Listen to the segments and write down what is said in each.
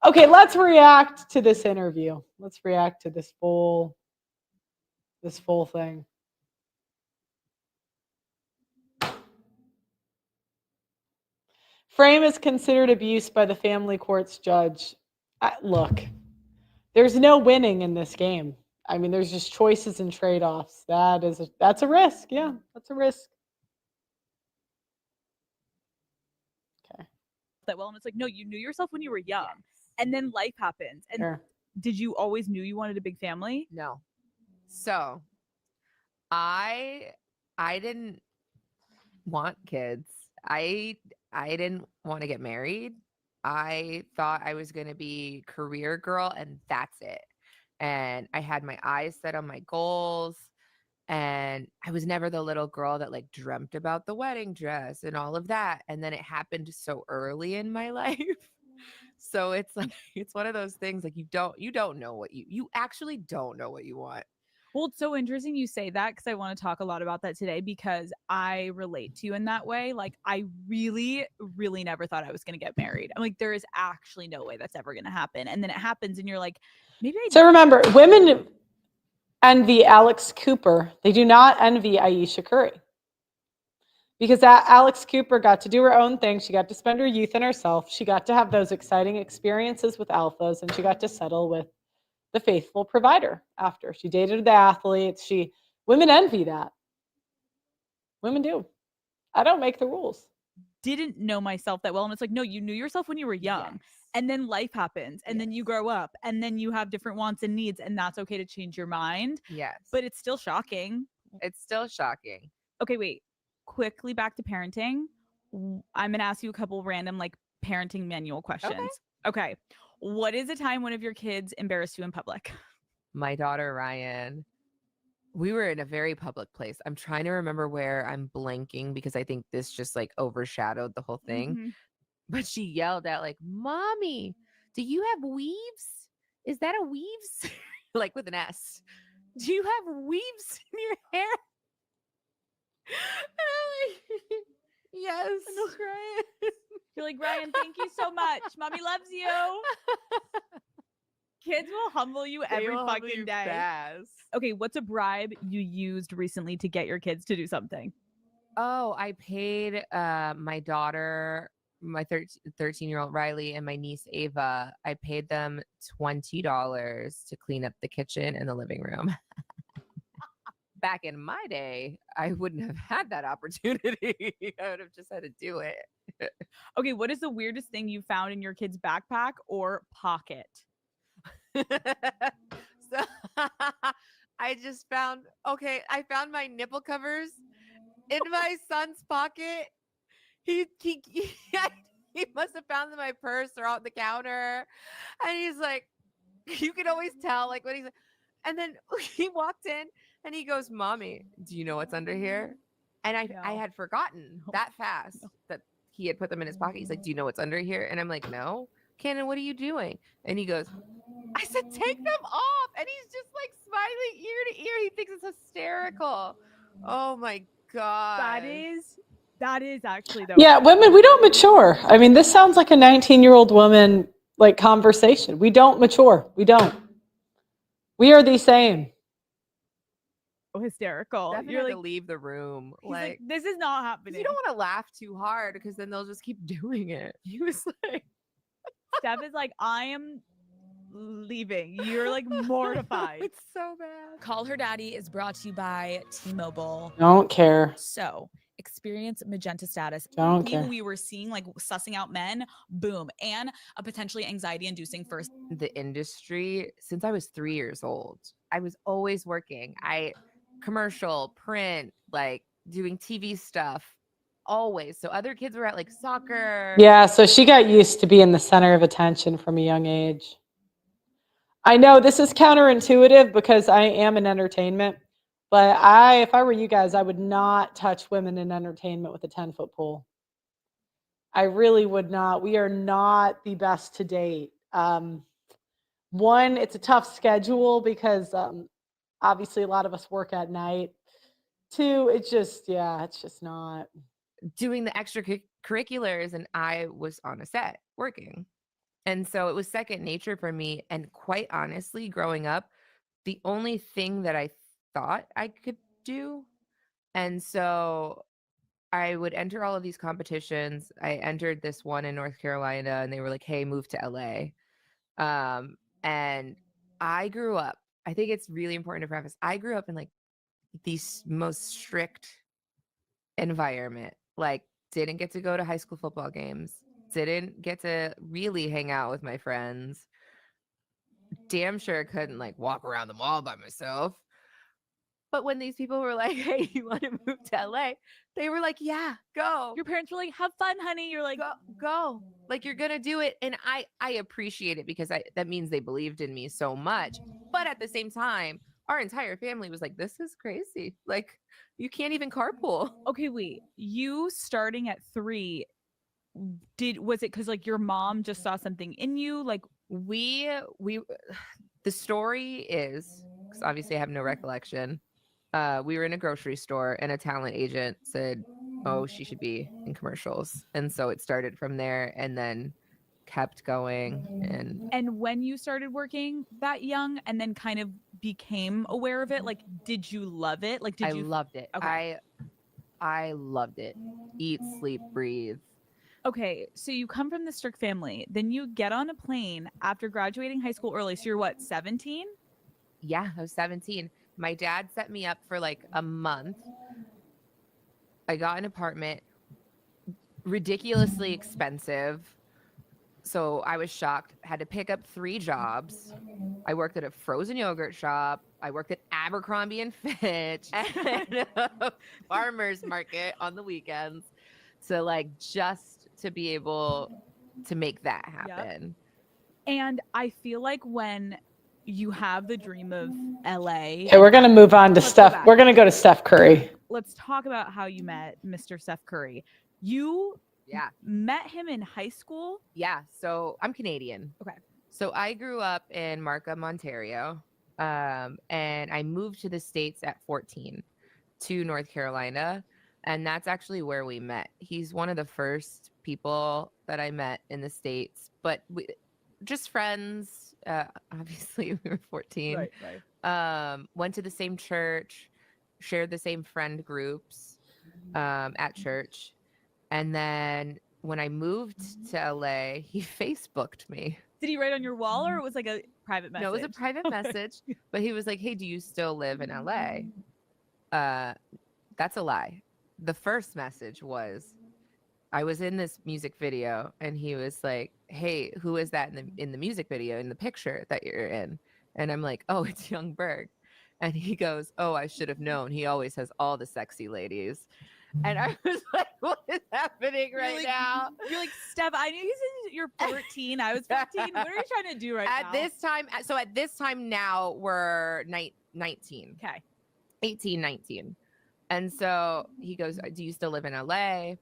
Okay, let's react to this interview. Let's react to this full thing. Frame is considered abuse by the family court's judge. Look, there's no winning in this game. I mean, there's just choices and trade-offs. That's a risk. Yeah, that's a risk. Okay. That well, and it's like, no, you knew yourself when you were young, and then life happens. And Sure. did you always knew you wanted a big family? No. So I didn't want kids. I didn't want to get married. I thought I was going to be career girl and that's it. And I had my eyes set on my goals. And I was never the little girl that like dreamt about the wedding dress and all of that. And then it happened so early in my life. So it's like, it's one of those things like you don't know what you actually don't know what you want. Well, it's so interesting you say that because I want to talk a lot about that today because I relate to you in that way. Like, I really, really never thought I was going to get married. I'm like, there is actually no way that's ever going to happen. And then it happens, and you're like, maybe I. So remember, women envy Alex Cooper. They do not envy Ayeesha Curry. Because Alex Cooper got to do her own thing. She got to spend her youth in herself. She got to have those exciting experiences with alphas, and she got to settle with the faithful provider after. She dated the athletes. Women envy that. Women do. I don't make the rules. Didn't know myself that well. And it's like, no, you knew yourself when you were young. Yes. And then life happens. And then you grow up. And then you have different wants and needs. And that's okay to change your mind. Yes. But it's still shocking. It's still shocking. Okay, wait. Quickly back to parenting. I'm going to ask you a couple random like parenting manual questions. Okay. What is a time one of your kids embarrassed you in public? My daughter, Ryan, we were in a very public place. I'm trying to remember where. I'm blanking because I think this just like overshadowed the whole thing. Mhm. But she yelled out like, "Mommy, do you have weaves? Is that a weaves?" Like with an S. "Do you have weaves in your hair?" And I'm like, yes. And they'll cry. You're like, Ryan, thank you so much. Mommy loves you. Kids will humble you every fucking day. Fast. Okay, what's a bribe you used recently to get your kids to do something? Oh, I paid my daughter, my 13-year-old Riley, and my niece Ava. I paid them $20 to clean up the kitchen and the living room. Back in my day, I wouldn't have had that opportunity. I would have just had to do it. Okay, what is the weirdest thing you found in your kid's backpack or pocket? So I found my nipple covers in my son's pocket. He must have found them in my purse or out the counter. And he's like, you can always tell like when he's, and then he walked in and he goes, "Mommy, do you know what's under here?" And I had forgotten that fast that he had put them in his pocket. He's like, "Do you know what's under here?" And I'm like, "No." "Cannon, what are you doing?" And he goes, I said, "Take them off." And he's just like smiling ear to ear. He thinks it's hysterical. Oh my God. That is actually though. Yeah, women, we don't mature. I mean, this sounds like a 19-year-old woman like conversation. We don't mature. We don't. We are the same. Oh, hysterical. Definitely You're have like, to leave the room. like, this is not happening. You don't want to laugh too hard because then they'll just keep doing it. He was like, Steph is like, I am leaving. You're like mortified. It's so bad. Call Her Daddy is brought to you by T-Mobile. Don't care. So experience magenta status. Don't care. We were seeing like sussing out men, boom, and a potentially anxiety-inducing first. The industry since I was 3 years old. I was always working. Commercial, print, like doing TV stuff. Always. So other kids were at like soccer. Yeah, so she got used to being the center of attention from a young age. I know this is counterintuitive because I am in entertainment, but if I were you guys, I would not touch women in entertainment with a 10-foot pole. I really would not. We are not the best to date. One, it's a tough schedule because obviously a lot of us work at night. Two, it's just not. Doing the extracurriculars, and I was on a set working. And so it was second nature for me. And quite honestly, growing up, the only thing that I thought I could do. And so I would enter all of these competitions. I entered this one in North Carolina, and they were like, hey, move to LA. And I grew up, I think it's really important to preface, I grew up in like the most strict environment. Like, didn't get to go to high school football games, didn't get to really hang out with my friends. Damn sure couldn't like walk around the mall by myself. But when these people were like, hey, you want to move to LA? They were like, yeah, go. Your parents were like, have fun, honey. You're like, Go. Like, you're going to do it. And I appreciate it because that means they believed in me so much. But at the same time, our entire family was like, this is crazy. Like, you can't even carpool. okay, wait, you starting at 3, was it because like your mom just saw something in you? Like, We the story is, because obviously I have no recollection. We were in a grocery store and a talent agent said, oh, she should be in commercials. And so it started from there and then kept going. and when you started working that young and then kind of became aware of it, like, did you love it? Like, did I you? loved it. Okay. I loved it. Eat, sleep, breathe. Okay, so you come from the strict family, then you get on a plane after graduating high school early. So you're what, 17? Yeah, I was 17. My dad set me up for like a month. I got an apartment, ridiculously expensive. So I was shocked. Had to pick up 3 jobs. I worked at a frozen yogurt shop. I worked at Abercrombie and Fitch and a farmer's market on the weekends. So like just to be able to make that happen. And I feel like when you have the dream of LA, Okay, we're going to move on to Let's go Steph. back. We're going to go to Steph Curry. let's talk about how you met Mr. Steph Curry. You Yeah. met him in high school? Yeah. So I'm Canadian. Okay. So I grew up in Markham, Ontario. And I moved to the States at 14 to North Carolina. And that's actually where we met. He's one of the first people that I met in the States, but just friends. Obviously, we were 14. Right. Went to the same church, shared the same friend groups at church. And then when I moved to LA, he Facebooked me. Did he write on your wall or it was like a private message? No, it was a private message, but he was like, hey, do you still live in LA? That's a lie. The first message was, I was in this music video and he was like, hey, who is that in the music video, in the picture that you're in? And I'm like, oh, it's Young Berg. And he goes, oh, I should have known. He always has all the sexy ladies. And I was like, what is happening right now? You're like, Steph, I knew you said you're 14. I was 14. What are you trying to do right now? At this time now, we're 19. Okay. 18, 19. And so he goes, do you still live in LA?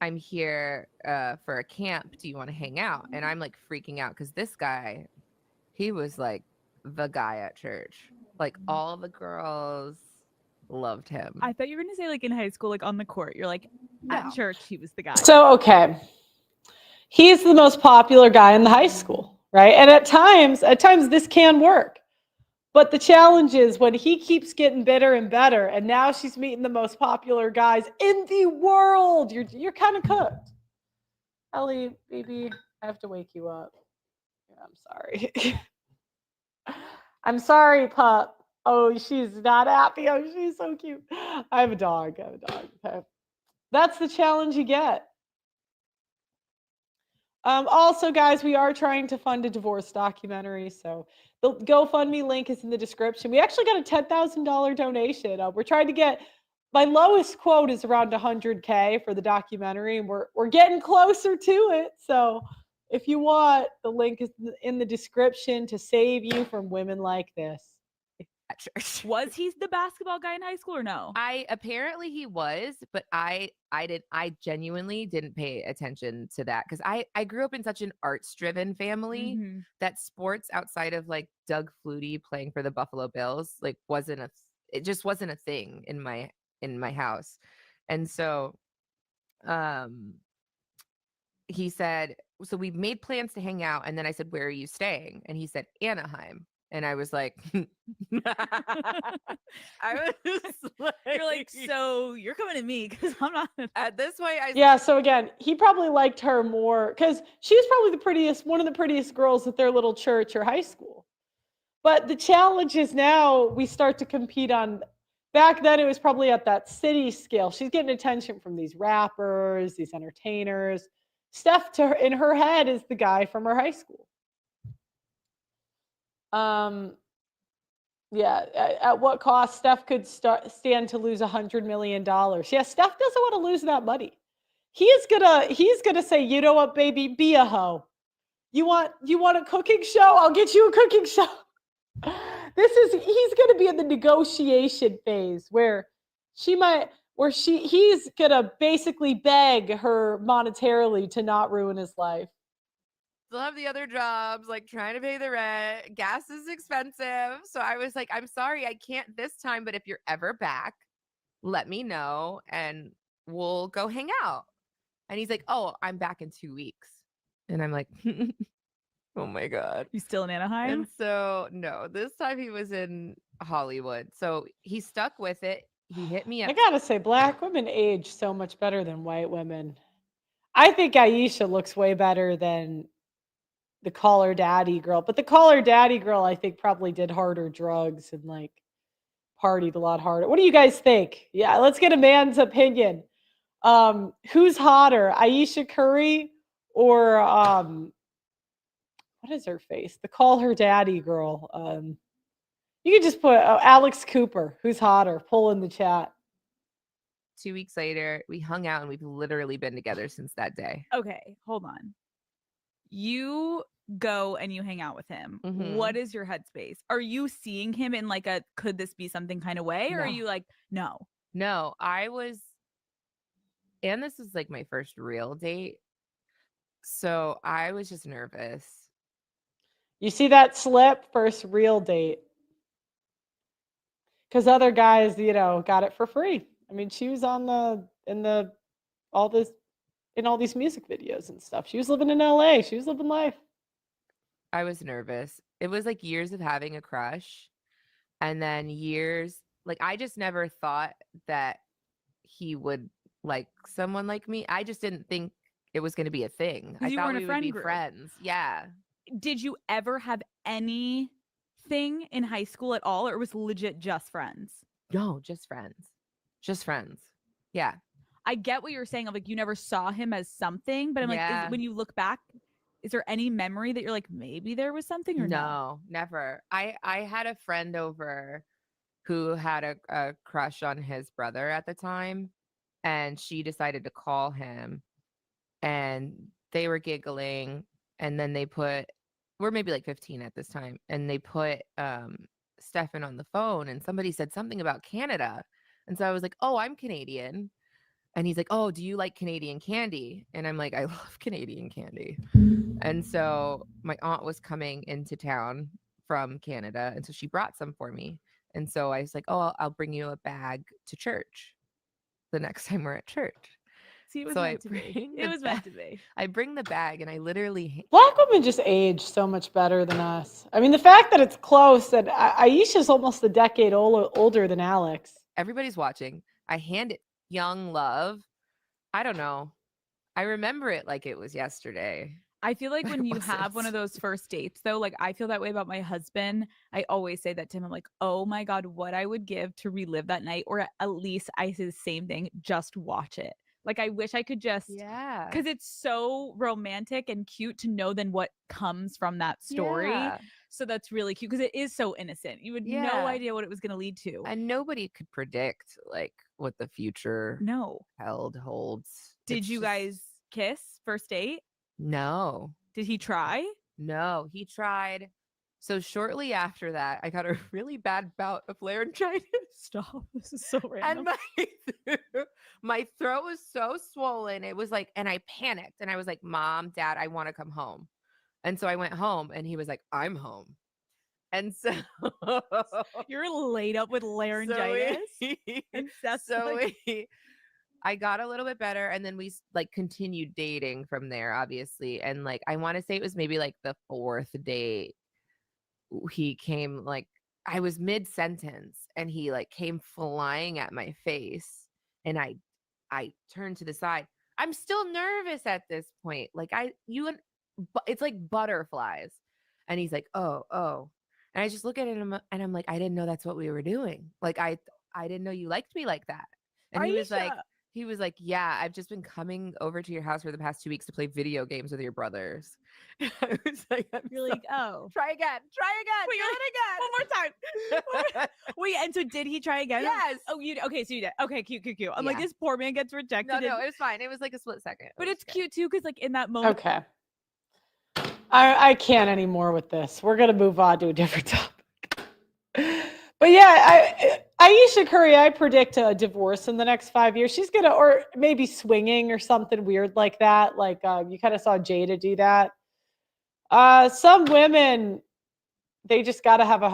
I'm here for a camp. Do you want to hang out? And I'm like freaking out because this guy, he was like the guy at church. Like all the girls loved him. I thought you were going to say like in high school, like on the court. You're like, at church, he was the guy. So, okay. He's the most popular guy in the high school, right? And at times this can work. But the challenge is when he keeps getting better and better, and now she's meeting the most popular guys in the world. You're kind of cooked. Ellie, baby, I have to wake you up. Yeah, I'm sorry. I'm sorry, pup. Oh, she's not happy. Oh, she's so cute. I have a dog. Okay. That's the challenge you get. Also, guys, we are trying to fund a divorce documentary, so the GoFundMe link is in the description. We actually got a $10,000 donation. We're trying to get, my lowest quote is around 100K for the documentary, and we're getting closer to it. So if you want, the link is in the description to save you from women like this. At church. Was he the basketball guy in high school or no? Apparently he was, but I genuinely didn't pay attention to that because I grew up in such an arts driven family that sports outside of like Doug Flutie playing for the Buffalo Bills like it just wasn't a thing in my house. And so he said, so we made plans to hang out. And then I said, where are you staying? And he said, Anaheim. And I was like, I was like, You're like, so you're coming to me because I'm not. at this point, Yeah, so again, he probably liked her more because she was probably one of the prettiest girls at their little church or high school. But the challenge is now we start to compete on. Back then, it was probably at that city scale. She's getting attention from these rappers, these entertainers. Steph, in her head, is the guy from her high school. Yeah. At what cost? Steph could stand to lose $100 million. Yeah, Steph doesn't want to lose that money. He's gonna say, you know what, baby, be a hoe. You want a cooking show? I'll get you a cooking show. He's gonna be in the negotiation phase where he's gonna basically beg her monetarily to not ruin his life. still have the other jobs, like trying to pay the rent. Gas is expensive. So I was like, I'm sorry, I can't this time, but if you're ever back, let me know and we'll go hang out. And he's like, oh, I'm back in 2 weeks. And I'm like, oh my God. You still in Anaheim? And so, no, this time he was in Hollywood. So he stuck with it. He hit me up. I gotta say, black women age so much better than white women. I think Ayeesha looks way better than the Call Her Daddy girl. But the Call Her Daddy girl, I think, probably did harder drugs and like partied a lot harder. What do you guys think? Yeah, let's get a man's opinion. Who's hotter, Ayeesha Curry or what is her face? The Call Her Daddy girl. You could just put Alex Cooper. Who's hotter? Pull in the chat. 2 weeks later, we hung out and we've literally been together since that day. Okay, hold on. You go and you hang out with him. Mhm. What is your headspace? Are you seeing him in like a could this be something kind of way? Or No. are you like, no? No, and this was like my first real date. So I was just nervous. You see that slip? First real date. Because other guys, got it for free. I mean, she was in all these music videos and stuff. She was living in LA. She was living life. I was nervous. It was like years of having a crush. And then years, like I just never thought that he would like someone like me. I just didn't think it was going to be a thing. 'Cause I you thought weren't a we would friend be group. friends. Yeah. Did you ever have anything in high school at all, or it was legit just friends? No, just friends. Just friends. Yeah. I get what you're saying of like you never saw him as something, but I'm Yeah. like, when you look back, is there any memory that you're like, maybe there was something or no? No, never. I had a friend over who had a crush on his brother at the time, and she decided to call him, and they were giggling, and then we're maybe like 15 at this time, and they put Stefan on the phone, and somebody said something about Canada. And so I was like, oh, I'm Canadian. And he's like, oh, do you like Canadian candy? And I'm like, I love Canadian candy. And so my aunt was coming into town from Canada, and so she brought some for me. And so I was like, oh, I'll bring you a bag to church the next time we're at church. See, it was So meant to be. It was meant to be. I bring the bag, and I literally Black women just age so much better than us. I mean, the fact that it's close, and Aisha's almost a decade older than Alex. Everybody's watching. I hand it young love. I don't know. I remember it like it was yesterday. I feel like when It you have one of wasn't. those first dates, though, like I feel that way about my husband. I always say that to him. I'm like, oh my God, what I would give to relive that night, or at least I say the same thing, just watch it. Like, I wish I could just, Yeah. because it's so romantic and cute to know then what comes from that story. Yeah. So that's really cute because it is so innocent. You had no Yeah. idea what it was going to lead to. And nobody could predict like what the future No. holds. Did It's you just- guys kiss first date? No. Did he try? No, he tried. So shortly after that, I got a really bad bout of laryngitis. Stop. This is so random. And my throat was so swollen. It was like, and I panicked and I was like, Mom, Dad, I want to come home. And so I went home and he was like, I'm home. And so You're laid up with laryngitis. So and Seth's so like, we I got a little bit better, and then we like continued dating from there, obviously. And like I want to say it was maybe like the 4th date he came, like I was mid-sentence and he like came flying at my face, and I turned to the side. I'm still nervous at this point. Like it's like butterflies. And he's like, "Oh." And I just look at him and I'm like, "I didn't know that's what we were doing. Like I didn't know you liked me like that." And he was like, "Yeah, I've just been coming over to your house for the past 2 weeks to play video games with your brothers." I was like, You're like, oh. try again. Wait, Do it one more time. Wait, and so did he try again? Yes. Oh, okay, so you did. Okay, cute. I'm like, Yeah. this poor man gets rejected. No, it was fine. It was like a split second. But It it's was good. cute too, because like in that moment. Okay. I can't anymore with this. We're gonna move on to a different topic. But yeah, Ayeesha Curry, I predict a divorce in the next 5 years. She's gonna, or maybe swinging or something weird like that. Like you kind of saw Jada do that. Some women, they just got to have a